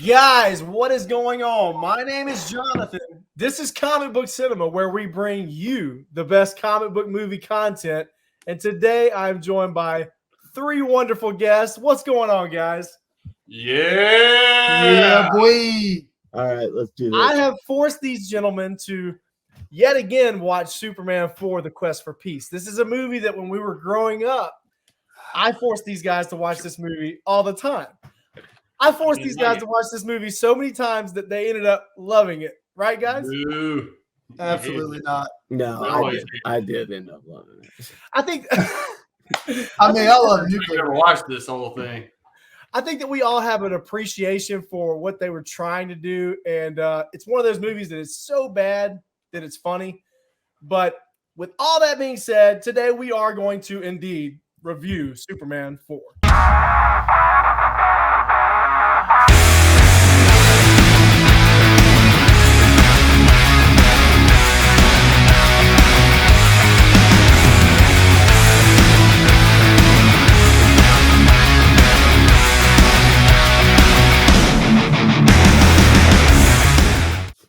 Guys, what is going on? My name is Jonathan. This is Comic Book Cinema, where we bring you the best comic book movie content. And today I'm joined by three wonderful guests. What's going on, guys? Yeah, boy. All right, let's do this. I have forced these gentlemen to yet again watch Superman 4: The Quest for Peace. This is a movie that when we were growing up, I forced these guys to watch this movie all the time. I forced these guys to watch this movie so many times that they ended up loving it. Right, guys? Ooh, absolutely not. No, I did end up loving it. I think I love I've never watched this whole thing. I think that we all have an appreciation for what they were trying to do. And it's one of those movies that is so bad that it's funny. But with all that being said, today we are going to indeed review Superman 4.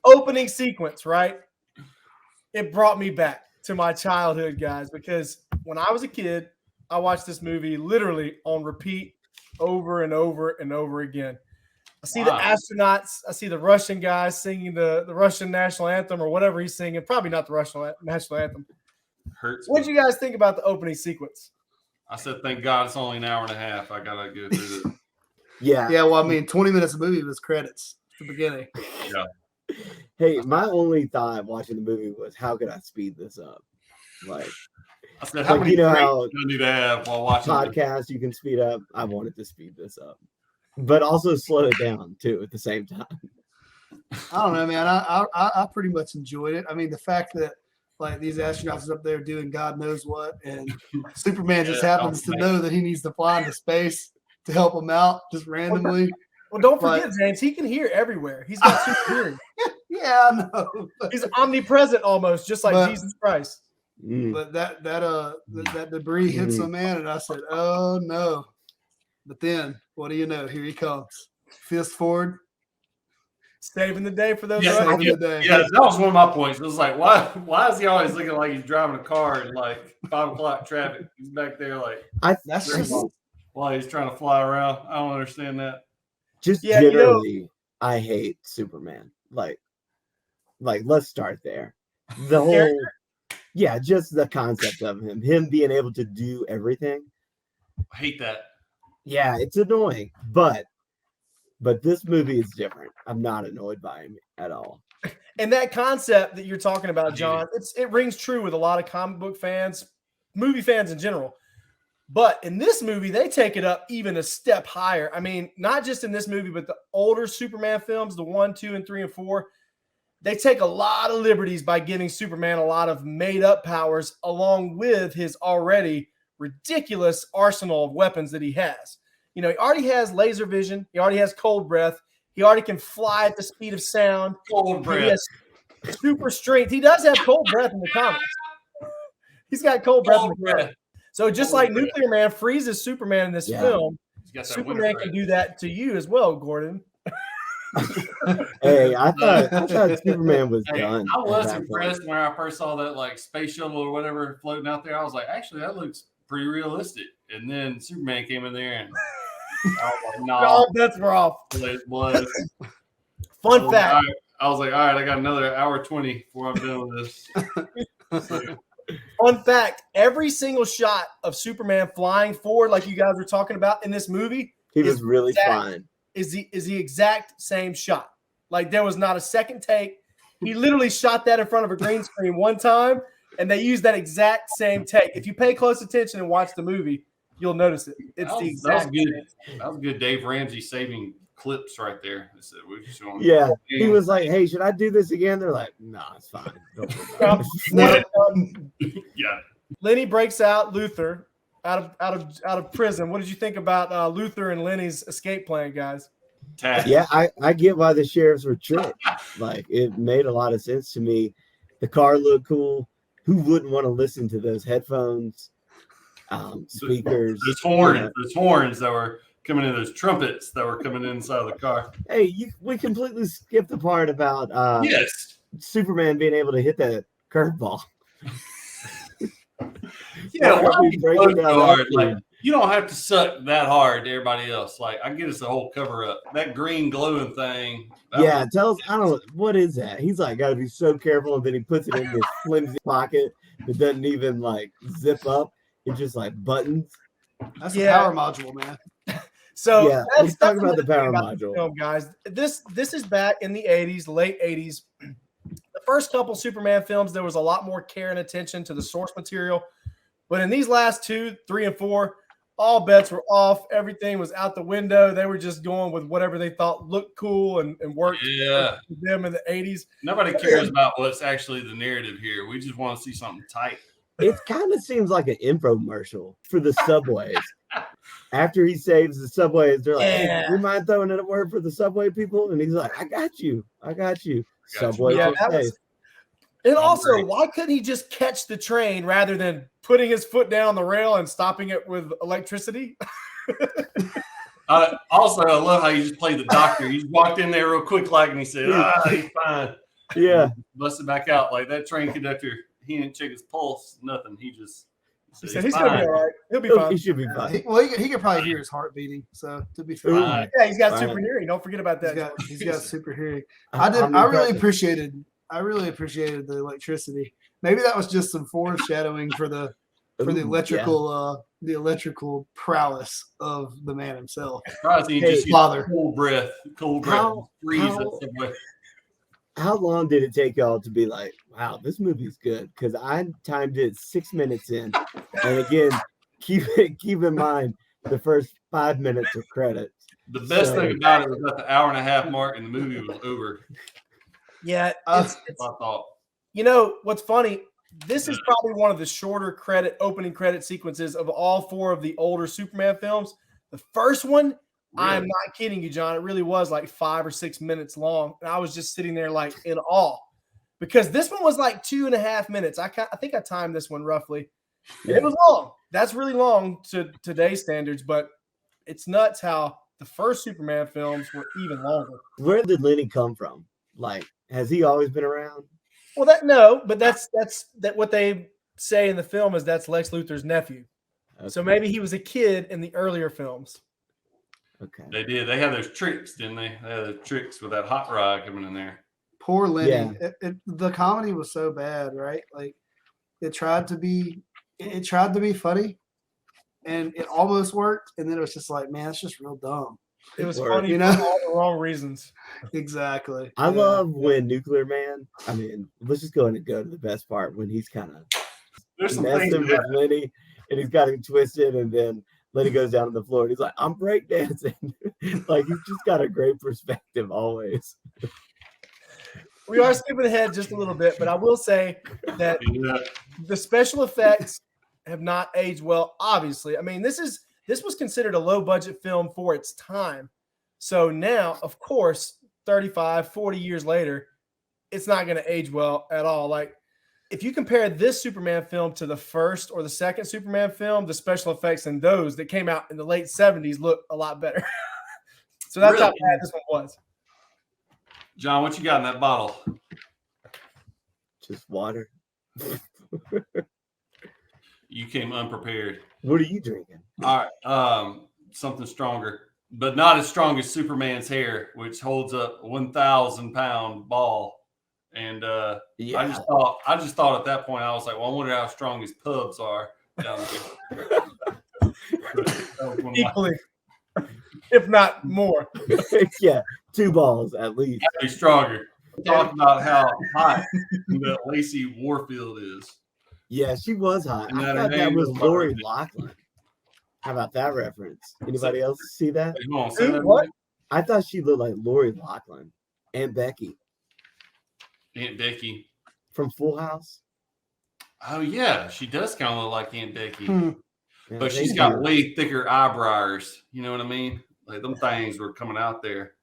Opening sequence, right? It brought me back to my childhood, guys, because when I was a kid, I watched this movie literally on repeat over and over and over again. I see the astronauts, I see the Russian guys singing the Russian national anthem or whatever he's singing. Probably not the Russian national anthem. Hurts. What did you guys think about the opening sequence? I said, thank God it's only an hour and a half. I gotta go through this. Yeah. Well, 20 minutes of movie was credits at the beginning. Yeah. Hey, my only thought watching the movie was, how could I speed this up? Like, I said, how many breaks do I need to have while watching podcasts you can speed up? I wanted to speed this up, but also slow it down too at the same time. I don't know, man. I pretty much enjoyed it. I mean, the fact that like these astronauts are up there doing God knows what, and Superman just happens to know that he needs to fly into space to help him out just randomly. Well, don't forget, James, he can hear everywhere. He's got super hearing. Yeah, I know. He's omnipresent almost, just like Jesus Christ. But that debris hits him, man, and I said, "Oh no!" But then, what do you know? Here he comes, fist forward, saving the day for those. Saving the day. Yeah, that was one of my points. It was like, why is he always looking like he's driving a car in like 5 o'clock traffic? He's back there like while he's trying to fly around. I don't understand that. Just generally, I hate Superman. Like, let's start there. The whole, just the concept of him being able to do everything. I hate that. Yeah, it's annoying, but this movie is different. I'm not annoyed by him at all. And that concept that you're talking about, John, it rings true with a lot of comic book fans, movie fans in general. But in this movie, they take it up even a step higher. I mean, not just in this movie, but the older Superman films, the 1, 2, and 3, and 4, they take a lot of liberties by giving Superman a lot of made-up powers along with his already ridiculous arsenal of weapons that he has. You know, he already has laser vision. He already has cold breath. He already can fly at the speed of sound. Cold breath. He has super strength. He does have cold breath in the comics. He's got cold breath in the comics. So just like Nuclear Man freezes Superman in this film, Superman can do that to you as well, Gordon. Hey, I thought Superman was done. I was impressed when I first saw that like space shuttle or whatever floating out there. I was like, actually, that looks pretty realistic. And then Superman came in there and I was like, nah. All bets were off. Fun fact. I was like, all right, I got another hour 20 before I'm done with this. Fun fact, every single shot of Superman flying forward, like you guys were talking about in this movie, he was really flying. Is the exact same shot. Like there was not a second take. He literally shot that in front of a green screen one time, and they used that exact same take. If you pay close attention and watch the movie, you'll notice it. It's the exact same. That was good. Dave Ramsey saving clips right there. He was like, "Hey, should I do this again?" They're like, "Nah, it's fine." Yeah. Lenny breaks out Luthor out of prison. What did you think about Luthor and Lenny's escape plan, guys? Yeah, I get why the sheriffs were tricked. Like, it made a lot of sense to me. The car looked cool. Who wouldn't want to listen to those headphones? Speakers. There's horns that were coming in those trumpets that were coming inside of the car. Hey, we completely skipped the part about yes, Superman being able to hit that curveball. Yeah, why we breaking down so hard? that Like, you don't have to suck that hard to everybody else. Like, I get us a whole cover up. That green glowing thing. Yeah, tell us. I don't know what is that. He's like, got to be so careful, and then he puts it in this flimsy pocket that doesn't even like zip up. It's just like buttons. That's a power module, man. So yeah, let's talk about the power module, film, guys. This is back in the 80s, late 80s. The first couple Superman films, there was a lot more care and attention to the source material. But in these last 2, 3, and 4, all bets were off. Everything was out the window. They were just going with whatever they thought looked cool and worked for them in the 80s. Nobody cares about what's actually the narrative here. We just want to see something tight. It kind of seems like an infomercial for the subways. After he saves the subways, they're like, hey, you mind throwing in a word for the subway people? And he's like, I got you. Subways are safe. And also, why couldn't he just catch the train rather than putting his foot down the rail and stopping it with electricity? Also, I love how you just played the doctor. He just walked in there real quick, like, and he said, he's fine. Yeah. Busted back out. Like, that train conductor, he didn't check his pulse, nothing. He said he's going to be all right. He'll be fine. He should be fine. He could probably hear his heart beating. So, to be fair. Yeah, he's got super hearing. Don't forget about that. He's got super hearing. I really appreciated the electricity. Maybe that was just some foreshadowing for the electrical prowess of the man himself. Father. Cold breath. How long did it take y'all to be like, wow, this movie's good? Because I timed it 6 minutes in. And again, keep in mind the first 5 minutes of credits. The best thing about it was at the hour and a half mark and the movie was over. Yeah, it's my thought. You know what's funny? This is probably one of the shorter opening credit sequences of all 4 of the older Superman films. The first one, I'm not kidding you, John. It really was like 5 or 6 minutes long, and I was just sitting there like in awe because this one was like 2.5 minutes. I think I timed this one roughly. Yeah. It was long. That's really long to today's standards, but it's nuts how the first Superman films were even longer. Where did Lenny come from? Like, has he always been around? Well, but that's what they say in the film is that's Lex Luthor's nephew. Okay. So maybe he was a kid in the earlier films. Okay. They did. They had those tricks, didn't they? They had the tricks with that hot rod coming in there. Poor Lenny. Yeah. The comedy was so bad, right? Like it tried to be funny, and it almost worked, and then it was just like, man, it's just real dumb. It was funny, for all the wrong reasons. Exactly. I love when Nuclear Man. I mean, let's just go ahead and go to the best part when he's kind of messing with Lenny, and he's got him twisted, and then Lenny goes down on the floor, and he's like, "I'm breakdancing." Like he's just got a great perspective always. We are skipping ahead just a little bit, but I will say that the special effects have not aged well. Obviously, I mean, this was considered a low-budget film for its time. So now, of course, 35, 40 years later, it's not going to age well at all. Like, if you compare this Superman film to the first or the second Superman film, the special effects in those that came out in the late 70s look a lot better. So that's how bad this one was. John, what you got in that bottle? Just water. You came unprepared. What are you drinking? All right, something stronger, but not as strong as Superman's hair, which holds up a 1,000-pound ball. And I just thought at that point, I was like, well, I wonder how strong his pubs are down there. Equally, if not more. Yeah, 2 balls at least. That'd be stronger. Talk about how hot that Lacey Warfield is. Yeah, she was hot. I thought that was Lori Loughlin. How about that reference? Anybody else see that? What? I thought she looked like Lori Loughlin. Aunt Becky. Aunt Becky. From Full House? Oh, yeah. She does kind of look like Aunt Becky. Yeah, but she's got way thicker eyebrows. You know what I mean? Like, them things were coming out there.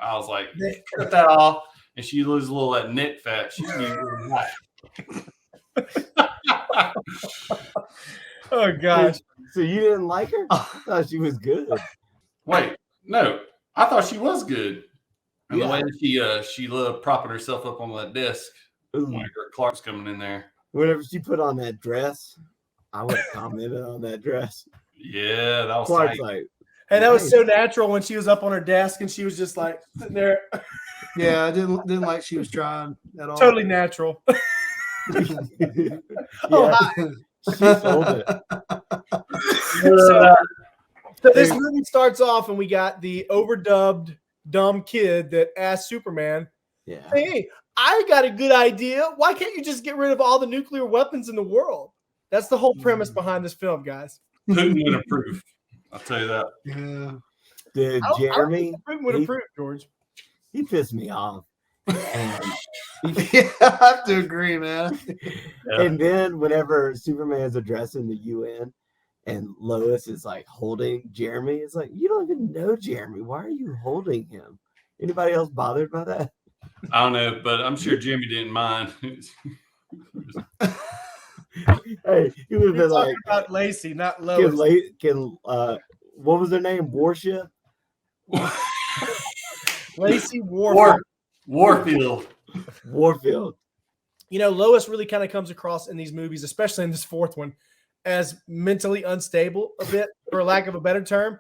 I was like, cut that off. And she loses a little of that neck fat. She's really hot. Oh gosh. So you didn't like her? I thought she was good. Wait, no, I thought she was good. And Yeah. the way that she loved propping herself up on that desk Ooh. when Clark's coming in there. Whenever she put on that dress, I would have commented on that dress. Yeah, that was Clark's tight. like, Hey, that was so natural when she was up on her desk and she was just like sitting there. Yeah, I didn't like she was trying at all. Totally natural. yeah, she sold it. So this movie starts off and we got the overdubbed dumb kid that asked Superman, Yeah. "Hey, I got a good idea. Why can't you just get rid of all the nuclear weapons in the world?" That's the whole premise behind this film, guys. Putin would approve. I'll tell you that. Yeah. Dude, Jeremy, Putin would approve, George. he pissed me off. And Yeah, I have to agree, man. Yeah. And then whenever Superman's addressing the UN and Lois is like holding Jeremy, it's like, you don't even know Jeremy. Why are you holding him? Anybody else bothered by that? I don't know, but I'm sure Jimmy didn't mind. Hey, he would have You're been like, talking about Lacey, not Lois. what was their name? Warship? Lacey Warfield. Warfield. Warfield. You know, Lois really kind of comes across in these movies, especially in this fourth one, as mentally unstable a bit, for lack of a better term.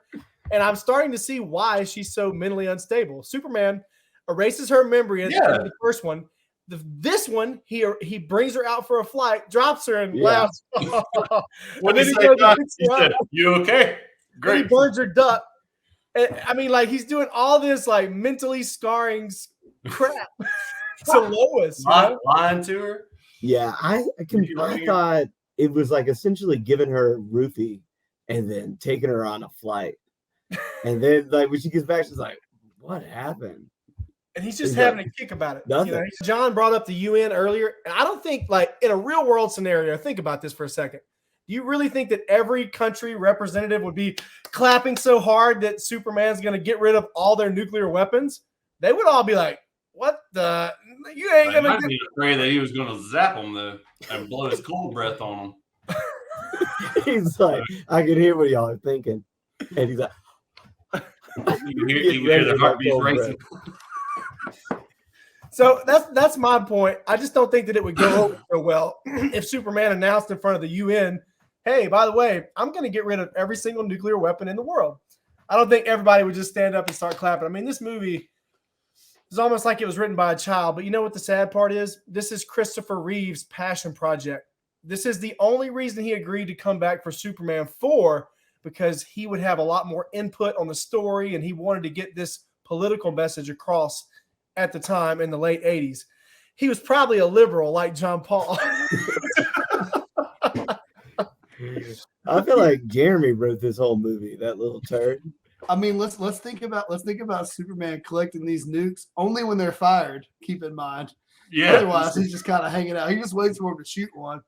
And I'm starting to see why she's so mentally unstable. Superman erases her memory in the first one. This one, he brings her out for a flight, drops her, and laughs. What did he say? He said, "You okay?" Great. And he burns her duck. And, I mean, like, he's doing all this like mentally scarring crap to Lois. Lying to her. Yeah, I thought it was like essentially giving her a roofie and then taking her on a flight. And then like when she gets back, she's like, "What happened?" And he's just having a kick about it. Nothing. You know? John brought up the UN earlier. And I don't think, like, in a real world scenario, think about this for a second. Do you really think that every country representative would be clapping so hard that Superman's going to get rid of all their nuclear weapons? They would all be like, "What the? You ain't going to be afraid that he was going to zap them though and blow his cold breath on them." He's like, I can hear what y'all are thinking. And he's like, you can hear their heartbeats racing. So that's my point. I just don't think that it would go over so well if Superman announced in front of the UN, "Hey, by the way, I'm going to get rid of every single nuclear weapon in the world." I don't think everybody would just stand up and start clapping. I mean, this movie is almost like it was written by a child. But you know what the sad part is? This is Christopher Reeve's passion project. This is the only reason he agreed to come back for Superman 4, because he would have a lot more input on the story, and he wanted to get this political message across at the time in the late 80s. He was probably a liberal like John Paul. I feel like Jeremy wrote this whole movie, that little turd. I mean, let's think about Superman collecting these nukes only when they're fired. Keep in mind. Yeah. Otherwise, he's just kind of hanging out. He just waits for him to shoot one,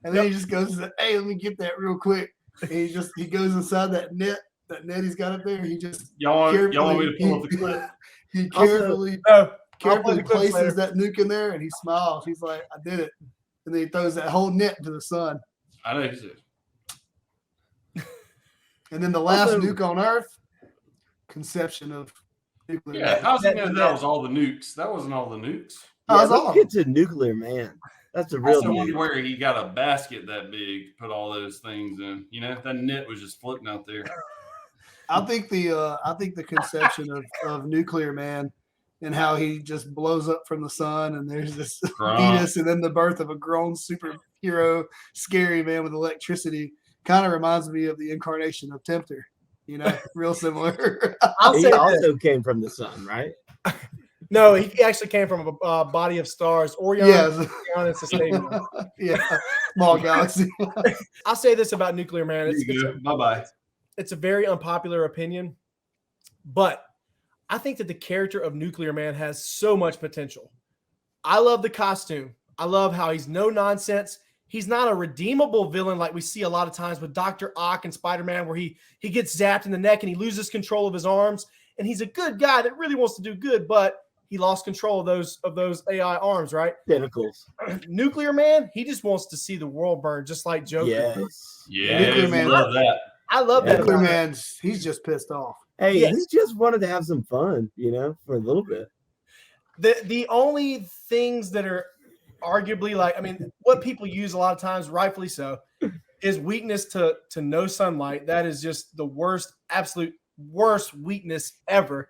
and then he just goes and says, "Hey, let me get that real quick." And he goes inside that net he's got up there. He just y'all want me to pull up the clip? He carefully places that nuke in there, and he smiles. He's like, "I did it," and then he throws that whole net into the sun. I know you said. And then the last nuke on Earth, conception of nuclear. Yeah, how's he know that was all the nukes? That wasn't all the nukes. Yeah, let's get to Nuclear Man. That's a real one where he got a basket that big, put all those things in. You know, that net was just floating out there. I think the conception of Nuclear Man and how he just blows up from the sun, and there's this fetus, and then the birth of a grown superhero, scary man with electricity, kind of reminds me of the incarnation of Tempter. You know, real similar. He also came from the sun, right? No, he actually came from a body of stars. Orion, yes. And Systema. Yeah, small galaxy. I'll say this about Nuclear Man. Bye-bye. It's a very unpopular opinion, but I think that the character of Nuclear Man has so much potential. I love the costume. I love how he's no nonsense. He's not a redeemable villain like we see a lot of times with Dr. Ock and Spider-Man, where he gets zapped in the neck and he loses control of his arms. And he's a good guy that really wants to do good, but he lost control of those AI arms, right? Tentacles. Nuclear Man, he just wants to see the world burn, just like Joker. Yes. Yeah, Nuclear Man. Love that. I love that. Nuclear Man's he's just pissed off. Hey, Yes. he just wanted to have some fun, for a little bit. The only things that are arguably what people use a lot of times, rightfully so, is weakness to no sunlight. That is just the worst, absolute worst weakness ever.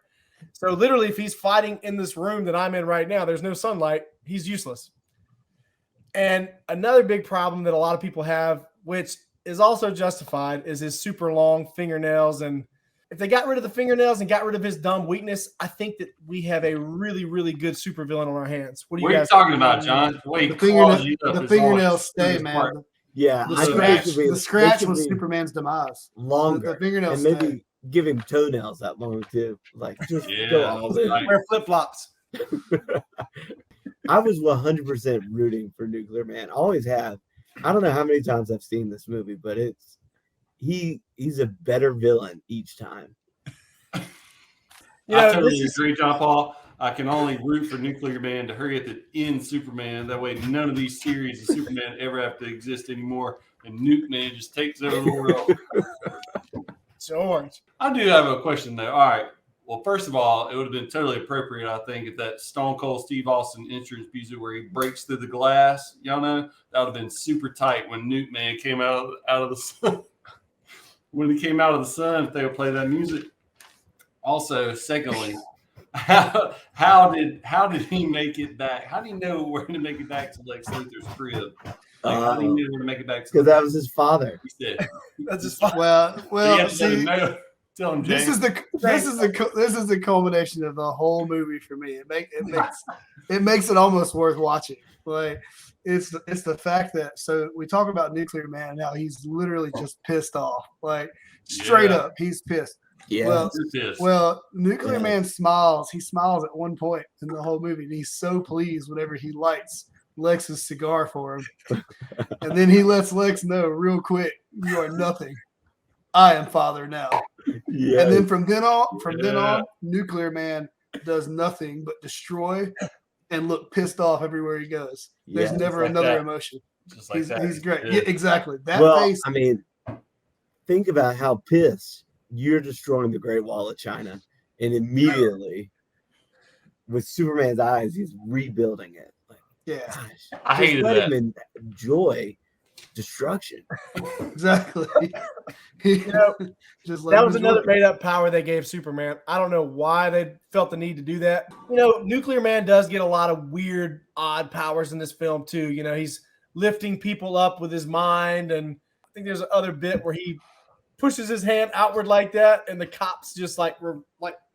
So literally, if he's fighting in this room that I'm in right now, there's no sunlight, he's useless. And another big problem that a lot of people have, which is also justified, is his super long fingernails. And if they got rid of the fingernails and got rid of his dumb weakness, I think that we have a really, really good supervillain on our hands. What are you talking about, John? The fingernails stay, man. Yeah, the scratch was Superman's demise. Longer. The fingernails and maybe give him toenails that long too. Like just go all in. Wear flip-flops. I was 100% rooting for Nuclear Man. Always have. I don't know how many times I've seen this movie, but he's a better villain each time. I totally agree, John Paul. I can only root for Nuclear Man to hurry up and end Superman. That way, none of these series of Superman ever have to exist anymore, and Nuke Man just takes over the world. George, I do have a question though. All right. Well, first of all, it would have been totally appropriate, I think, if that Stone Cold Steve Austin entrance music where he breaks through the glass, y'all know, that would have been super tight when Nuke Man came out of the sun. When he came out of the sun, if they would play that music. Also, secondly, how did he make it back? How do you know where to make it back to Lex Luthor's crib? How do you know where to make it back to? Because that was his father. He said, that's his father. Well, see, tell him, this is the culmination of the whole movie for me. It makes it almost worth watching. Like it's the fact that we talk about Nuclear Man now. He's literally just pissed off. Like straight up, he's pissed. Yeah. Well, Nuclear Man smiles. He smiles at one point in the whole movie, and he's so pleased whenever he lights Lex's cigar for him. And then he lets Lex know real quick, "You are nothing. I am father now." Yeah. And then from then on, Nuclear Man does nothing but destroy and look pissed off everywhere he goes. There's never another emotion. He's great. Yeah, exactly. That face. I mean, think about how pissed you're destroying the Great Wall of China, and immediately with Superman's eyes, he's rebuilding it. Like, gosh, I hated that. Him enjoy destruction. Exactly. That was another made-up power they gave Superman. I don't know why they felt the need to do that. Nuclear Man does get a lot of weird, odd powers in this film too. He's lifting people up with his mind, and I think there's another bit where he pushes his hand outward like that, and the cops just like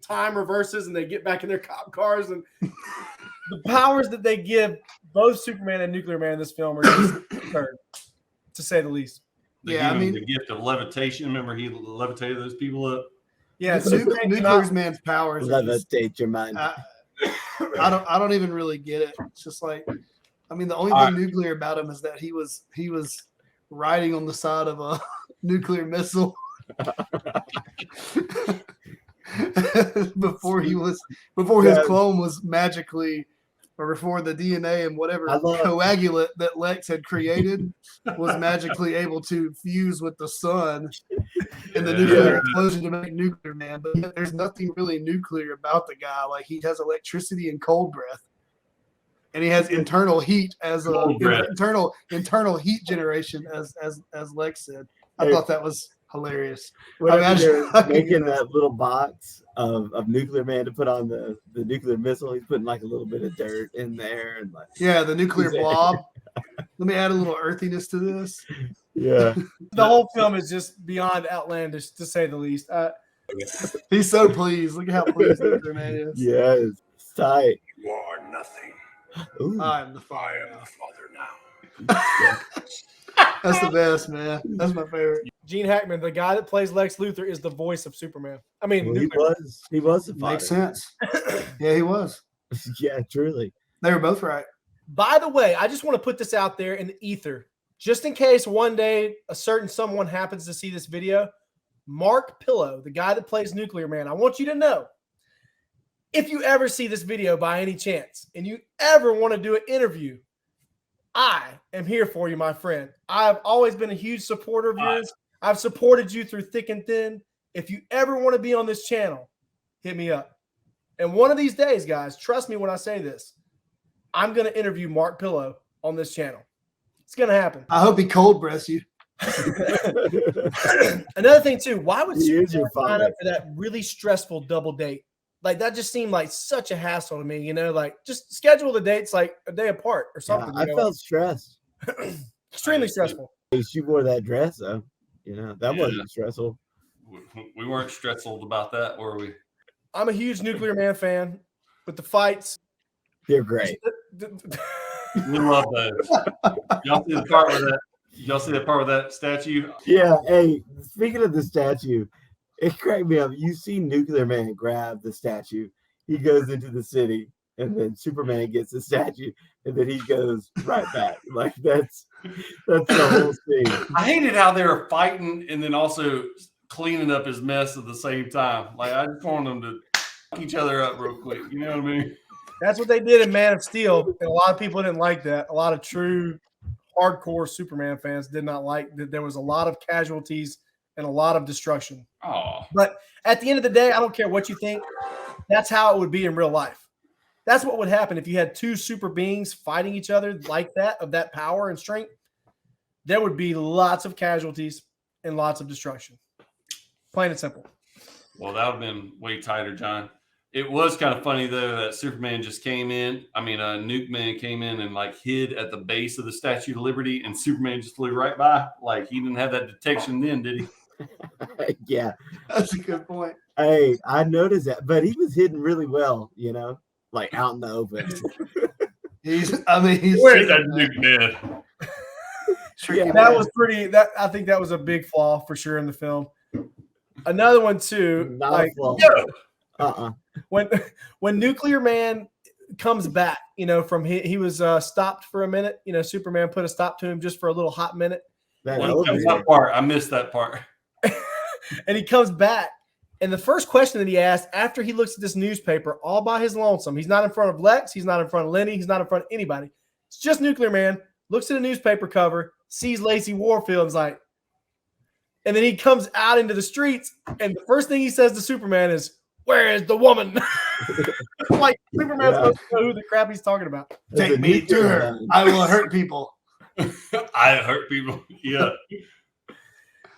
time reverses, and they get back in their cop cars. And the powers that they give both Superman and Nuclear Man in this film are just absurd, to say the least. They give him the gift of levitation. Remember, he levitated those people up. Yeah, Nuclear Man's powers levitate your mind. I don't even really get it. It's just like, I mean, the only thing nuclear about him is that he was riding on the side of a nuclear missile before his clone was magically, or before the DNA and whatever coagulant that Lex had created was magically able to fuse with the sun in the nuclear explosion to make Nuclear Man. But there's nothing really nuclear about the guy. Like, he has electricity and cold breath. And he has internal heat internal heat generation, as Lex said. I thought that was hilarious. They're making that little box of Nuclear Man to put on the nuclear missile. He's putting like a little bit of dirt in there, and the nuclear blob. Let me add a little earthiness to this. Yeah, the whole film is just beyond outlandish, to say the least. He's so pleased. Look at how pleased Nuclear Man is. Yeah, it's tight. You are nothing. Ooh. I am the father now. That's the best, man. That's my favorite. Gene Hackman, the guy that plays Lex Luthor, is the voice of Superman. I mean, he was the father. Makes sense. Yeah, he was. Yeah, truly. They were both right. By the way, I just want to put this out there in the ether, just in case one day a certain someone happens to see this video. Mark Pillow, the guy that plays Nuclear Man, I want you to know, if you ever see this video by any chance and you ever want to do an interview, I am here for you, my friend. I've always been a huge supporter of yours. I've supported you through thick and thin. If you ever want to be on this channel, hit me up. And one of these days, guys, trust me when I say this, I'm going to interview Mark Pillow on this channel. It's going to happen. I hope he cold breasts you. Another thing, too, why would He is Superman your sign father. up for that really stressful double date? Like, that just seemed like such a hassle to me, you know? Like, just schedule the dates like a day apart or something. I felt stressed. Extremely stressful. She wore that dress, though. You know, that wasn't stressful. We weren't stressful about that, were we? I'm a huge Nuclear Man fan, but the fights. They're great. We love those. Y'all see the part with that? Y'all see that part with that statue? Yeah. Hey, speaking of the statue, it cracked me up. You see Nuclear Man grab the statue. He goes into the city, and then Superman gets the statue, and then he goes right back. Like that's the whole scene. I hated how they were fighting and then also cleaning up his mess at the same time. Like I just wanted them to fuck each other up real quick. You know what I mean? That's what they did in Man of Steel, and a lot of people didn't like that. A lot of true hardcore Superman fans did not like that. There was a lot of casualties and a lot of destruction. Oh, But at the end of the day, I don't care what you think. That's how it would be in real life. That's what would happen if you had two super beings fighting each other like that, of that power and strength. There would be lots of casualties and lots of destruction. Plain and simple. well, that would have been way tighter, John. It was kind of funny though that Superman just came in. I mean, Nuke Man came in and like hid at the base of the Statue of Liberty, and Superman just flew right by. Like he didn't have that detection then, did he? Yeah. That's a good point. Hey, I noticed that, but he was hidden really well, you know, like out in the open. He's Where's that Nuke Man? Yeah. That was pretty. I think that was a big flaw for sure in the film. Another one too, Not like a flaw. when Nuclear Man comes back, you know, from he was stopped for a minute. You know, Superman put a stop to him just for a little hot minute, That That elevator. part, I missed that part. and he comes back. And the first question that he asked after he looks at this newspaper all by his lonesome, he's not in front of Lex, he's not in front of Lenny, he's not in front of anybody. It's just Nuclear Man. Looks at the newspaper cover, sees Lacey Warfield's like, and then he comes out into the streets, and the first thing he says to Superman is, "Where is the woman?" Like Superman's supposed to know who the crap he's talking about. Take me to her. I will hurt people. I hurt people. Yeah.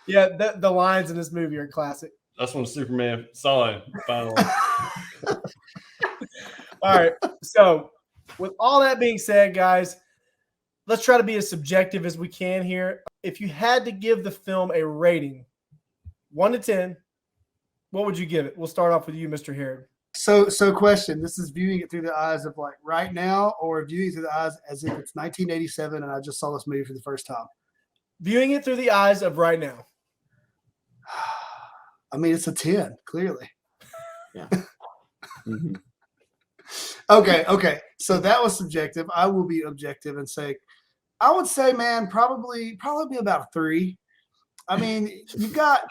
Yeah, the lines in this movie are classic. That's when Superman saw him finally. All right. So, with all that being said, guys, let's try to be as subjective as we can here. If you had to give the film a rating, 1 to 10, what would you give it? We'll start off with you, Mr. Harrod. So question. This is viewing it through the eyes of like right now, or viewing it through the eyes as if it's 1987 and I just saw this movie for the first time. Viewing it through the eyes of right now. I mean, it's a 10, clearly. Yeah. Mm-hmm. Okay. So that was subjective. I will be objective and say, I would say, man, probably about a 3. I mean, you've got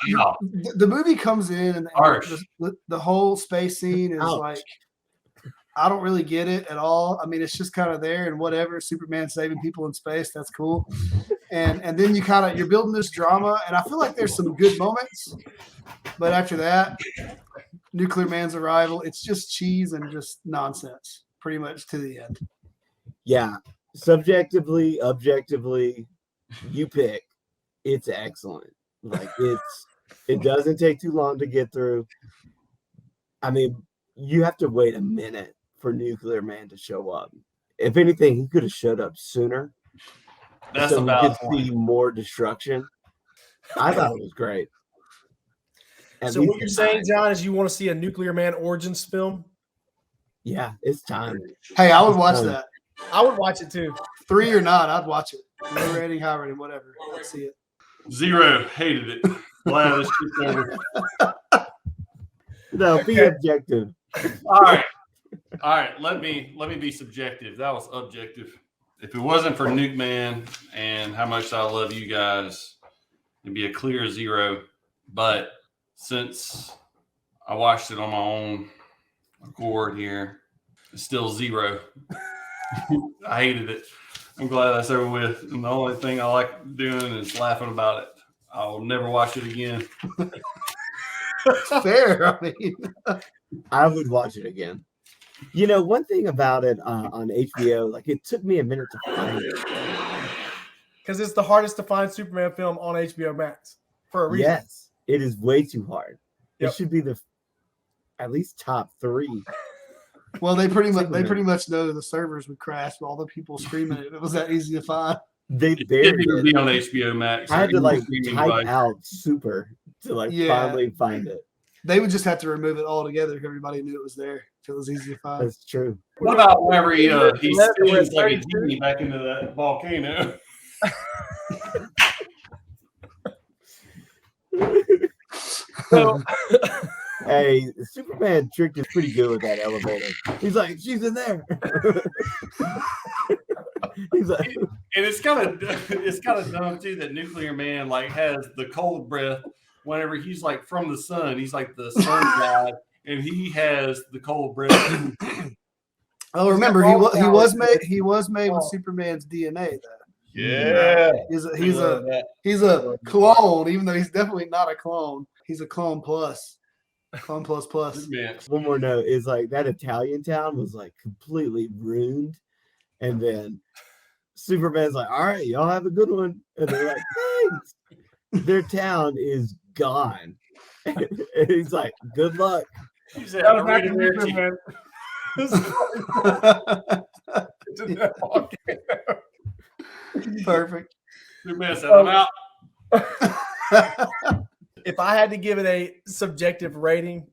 the movie comes in and the whole space scene is like, I don't really get it at all. I mean, it's just kind of there and whatever. Superman saving people in space, that's cool. And then you're building this drama, and I feel like there's some good moments, but after that, Nuclear Man's arrival, it's just cheese and just nonsense, pretty much to the end. Yeah. Subjectively, objectively, you pick. It's excellent. Like it doesn't take too long to get through. I mean, you have to wait a minute for Nuclear Man to show up. If anything, he could have showed up sooner. That's so about we could see more destruction. I thought it was great. So what you're saying, John, is you want to see a Nuclear Man origins film? Yeah, it's time. Hey, I would watch that. I would watch it too. 3 or not, I'd watch it. No rating, high rating, whatever. Let's see it. 0, hated it. Glad this shit's over. No, be objective. All right. Let me be subjective. That was objective. If it wasn't for Nuke Man and how much I love you guys, it'd be a clear 0. But since I watched it on my own accord here, it's still 0. I hated it. I'm glad that's over with. And the only thing I like doing is laughing about it. I'll never watch it again. Fair. I mean, I would watch it again. You know, one thing about it on HBO, like it took me a minute to find it. Because it's the hardest to find Superman film on HBO Max for a reason. Yes, it is way too hard. Yep. It should be at least top 3. well, they pretty much know the servers would crash with all the people screaming it. It was that easy to find. They It buried didn't even it. be on HBO Max. I had to like Streaming type device. out super to like finally find it. They would just have to remove it altogether if everybody knew it was there. If it was easy to find. That's true. What about whenever he spins like a 32? genie back into that volcano? So, Hey, Superman tricked is pretty good with that elevator. He's like, she's in there. He's like, And it's kind of dumb too that Nuclear Man like has the cold breath whenever he's like from the sun. He's like the sun god, and he has the cold breath. Oh, remember he was made with Superman's DNA though. Yeah, He's a clone, even though he's definitely not a clone. He's a clone plus. Clone plus. man. one more note is like that Italian town was like completely ruined. And then Superman's like, all right, y'all have a good one. And they're like, thanks. Their town is gone. And he's like, good luck. He said, that was "I back read to it there, Perfect. Superman said, I'm out. if I had to give it a subjective rating,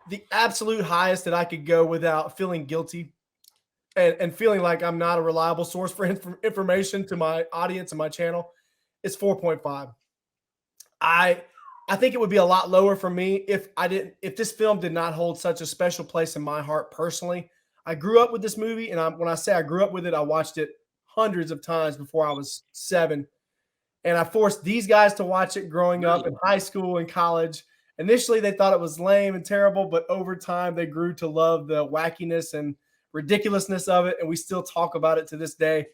the absolute highest that I could go without feeling guilty and feeling like I'm not a reliable source for information to my audience and my channel is 4.5. I think it would be a lot lower for me if this film did not hold such a special place in my heart personally. I grew up with this movie, and when I say I grew up with it, I watched it hundreds of times before I was 7. And I forced these guys to watch it growing up in high school and college. Initially, they thought it was lame and terrible, but over time, they grew to love the wackiness and ridiculousness of it, and we still talk about it to this day.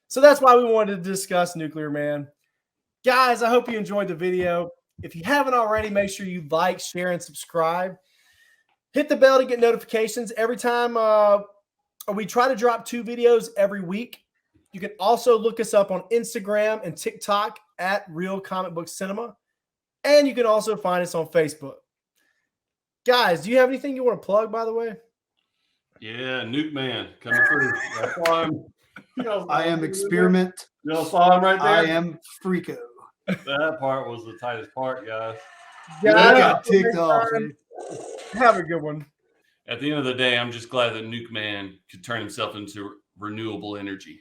So that's why we wanted to discuss Nuclear Man. Guys, I hope you enjoyed the video. If you haven't already, make sure you like, share, and subscribe. Hit the bell to get notifications every time we try to drop 2 videos every week. You can also look us up on Instagram and TikTok at Real Comic Book Cinema. And you can also find us on Facebook. Guys, do you have anything you want to plug, by the way? Yeah, Nuke Man coming through. That's why I am Experiment. You all saw him right there? I am Freako. That part was the tightest part, guys. I got ticked off. Dude. Have a good one. At the end of the day, I'm just glad that Nuke Man could turn himself into renewable energy.